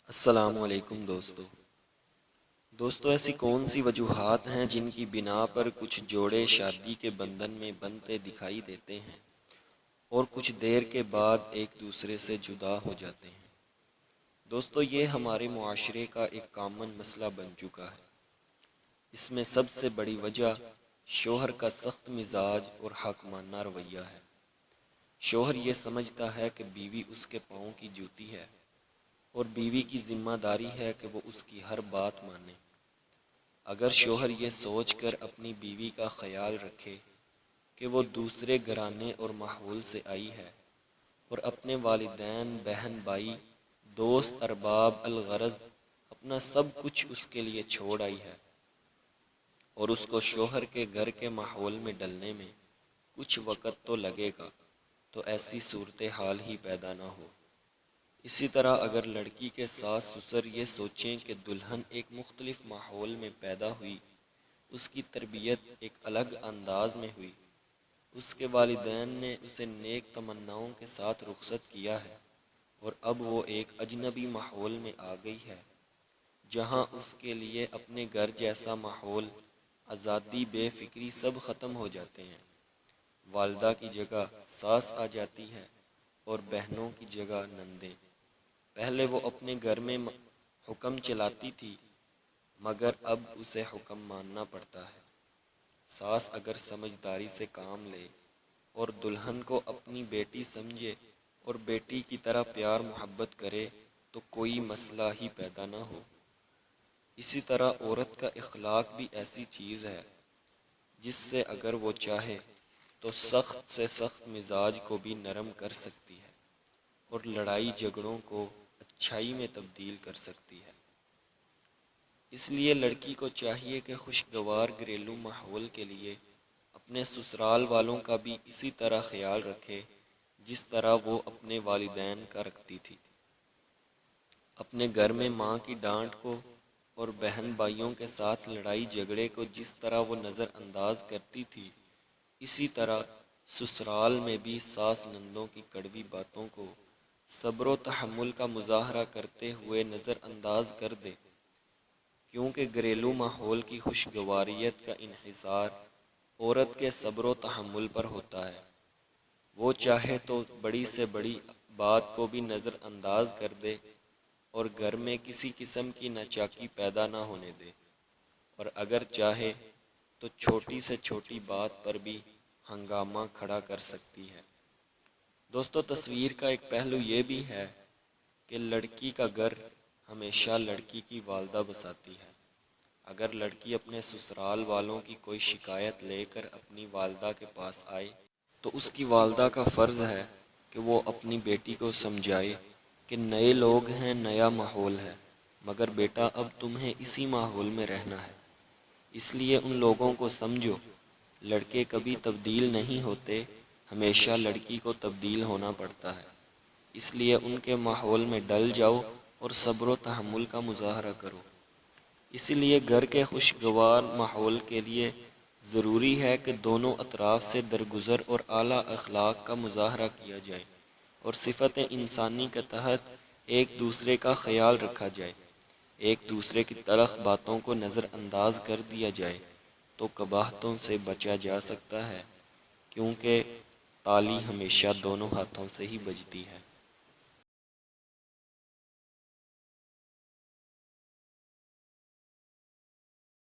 السلام علیکم دوستو ایسی کون سی وجوہات ہیں جن کی بنا پر کچھ جوڑے شادی کے بندھن میں بندھتے دکھائی دیتے ہیں اور کچھ دیر کے بعد ایک دوسرے سے جدا ہو جاتے ہیں؟ دوستو یہ ہمارے معاشرے کا ایک کامن مسئلہ بن چکا ہے۔ اس میں سب سے بڑی وجہ شوہر کا سخت مزاج اور حاکمانہ رویہ ہے۔ شوہر یہ سمجھتا ہے کہ بیوی اس کے پاؤں کی جوتی ہے اور بیوی کی ذمہ داری ہے کہ وہ اس کی ہر بات مانے۔ اگر شوہر یہ سوچ کر اپنی بیوی کا خیال رکھے کہ وہ دوسرے گھرانے اور ماحول سے آئی ہے اور اپنے والدین، بہن بھائی، دوست ارباب الغرض اپنا سب کچھ اس کے لیے چھوڑ آئی ہے اور اس کو شوہر کے گھر کے ماحول میں ڈلنے میں کچھ وقت تو لگے گا، تو ایسی صورتحال ہی پیدا نہ ہو۔ اسی طرح اگر لڑکی کے ساس سسر یہ سوچیں کہ دلہن ایک مختلف ماحول میں پیدا ہوئی، اس کی تربیت ایک الگ انداز میں ہوئی، اس کے والدین نے اسے نیک تمناؤں کے ساتھ رخصت کیا ہے اور اب وہ ایک اجنبی ماحول میں آ گئی ہے جہاں اس کے لیے اپنے گھر جیسا ماحول، آزادی، بے فکری سب ختم ہو جاتے ہیں۔ والدہ کی جگہ ساس آ جاتی ہے اور بہنوں کی جگہ نندیں۔ پہلے وہ اپنے گھر میں حکم چلاتی تھی، مگر اب اسے حکم ماننا پڑتا ہے۔ ساس اگر سمجھداری سے کام لے اور دلہن کو اپنی بیٹی سمجھے اور بیٹی کی طرح پیار محبت کرے تو کوئی مسئلہ ہی پیدا نہ ہو۔ اسی طرح عورت کا اخلاق بھی ایسی چیز ہے جس سے اگر وہ چاہے تو سخت سے سخت مزاج کو بھی نرم کر سکتی ہے اور لڑائی جھگڑوں کو اچھائی میں تبدیل کر سکتی ہے۔ اس لیے لڑکی کو چاہیے کہ خوشگوار گھریلو ماحول کے لیے اپنے سسرال والوں کا بھی اسی طرح خیال رکھے جس طرح وہ اپنے والدین کا رکھتی تھی۔ اپنے گھر میں ماں کی ڈانٹ کو اور بہن بھائیوں کے ساتھ لڑائی جھگڑے کو جس طرح وہ نظر انداز کرتی تھی، اسی طرح سسرال میں بھی ساس نندوں کی کڑوی باتوں کو صبر و تحمل کا مظاہرہ کرتے ہوئے نظر انداز کر دے، کیونکہ گھریلو ماحول کی خوشگواریت کا انحصار عورت کے صبر و تحمل پر ہوتا ہے۔ وہ چاہے تو بڑی سے بڑی بات کو بھی نظر انداز کر دے اور گھر میں کسی قسم کی ناچاکی پیدا نہ ہونے دے، اور اگر چاہے تو چھوٹی سے چھوٹی بات پر بھی ہنگامہ کھڑا کر سکتی ہے۔ دوستو تصویر کا ایک پہلو یہ بھی ہے کہ لڑکی کا گھر ہمیشہ لڑکی کی والدہ بساتی ہے۔ اگر لڑکی اپنے سسرال والوں کی کوئی شکایت لے کر اپنی والدہ کے پاس آئے تو اس کی والدہ کا فرض ہے کہ وہ اپنی بیٹی کو سمجھائے کہ نئے لوگ ہیں، نیا ماحول ہے، مگر بیٹا اب تمہیں اسی ماحول میں رہنا ہے، اس لیے ان لوگوں کو سمجھو۔ لڑکے کبھی تبدیل نہیں ہوتے، ہمیشہ لڑکی کو تبدیل ہونا پڑتا ہے، اس لیے ان کے ماحول میں ڈل جاؤ اور صبر و تحمل کا مظاہرہ کرو۔ اسی لیے گھر کے خوشگوار ماحول کے لیے ضروری ہے کہ دونوں اطراف سے درگزر اور اعلیٰ اخلاق کا مظاہرہ کیا جائے اور صفت انسانی کے تحت ایک دوسرے کا خیال رکھا جائے، ایک دوسرے کی تلخ باتوں کو نظر انداز کر دیا جائے تو قباحتوں سے بچا جا سکتا ہے، کیونکہ تالی ہمیشہ دونوں ہاتھوں سے ہی بجتی ہے۔